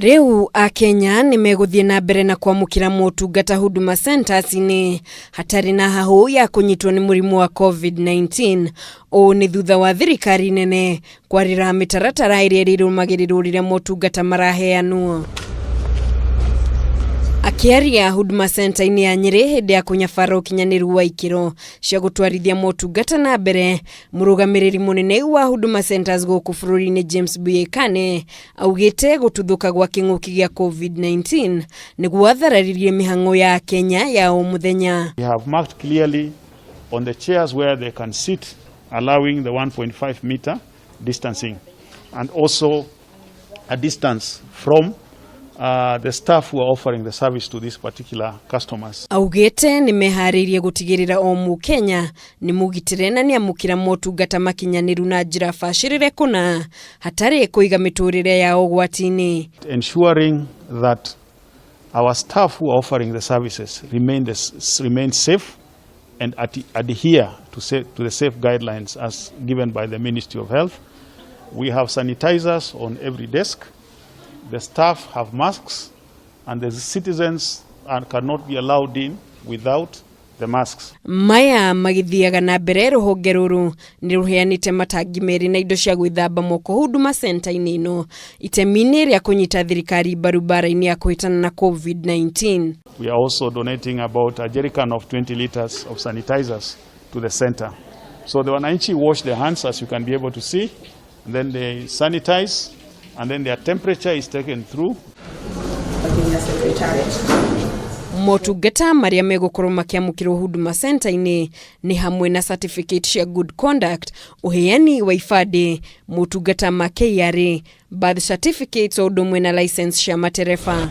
Riu akenya nimeguthie nambere na kwamukira motungata Huduma Centres ni hatari na hahu ya kunyitwo ni murimu wa COVID-19 o ni thutha wa thirikari nene kwarira mitaratara iria rirumagirirwo riria motungata maraheanwo. Akiaria Huduma Centre-ini ya Nyeri hindi ya kunyabara ukinyaniru wa ikiro cia gutwarithia motungata na mbere, murugamiriri munene wa Huduma Centres guku bururi-ini James Uheani augite gututhuka gwa king'uki gia COVID-19 niguo athararirie mihango ya Kenya ya o muthenya. We have marked clearly on the chairs where they can sit, allowing the 1.5 meter distancing and also a distance from the staff who are offering the service to these particular customers. Augite nimehariirie gutigirira o mukenya ni mugitire na ni amukira motungata makinyaniru na njira bacirire kuna hatari kuiga miturire ya ugwati-ini. Ensuring that our staff who are offering the services remain safe and adhere to the safe guidelines as given by the Ministry of Health. We have sanitizers on every desk. The staff have masks, and the citizens cannot be allowed in without the masks. Maya magithiaga na mbere ruhonge ruru ni ruheanite matangi meri na indo cia gwithamba moko Huduma Centre-ini ino itemi-ini ria kunyita thirikari barubara-ini ya kuhitana na COVID-19. We are also donating about a jerrycan of 20 liters of sanitizers to the center. So the wananchi wash their hands, as you can be able to see, and then they sanitize, and then their temperature is taken through. Motungata maria megukorwo makiamukirwo Huduma Centre-ini ni hamwe na certificate cia good conduct, uheani wa ifade, motungata makiria, birth certificates o domwe na license cia matereba.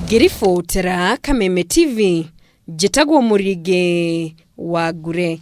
Girifo tera Kameme TV, Jitagwo Murige wa Gure.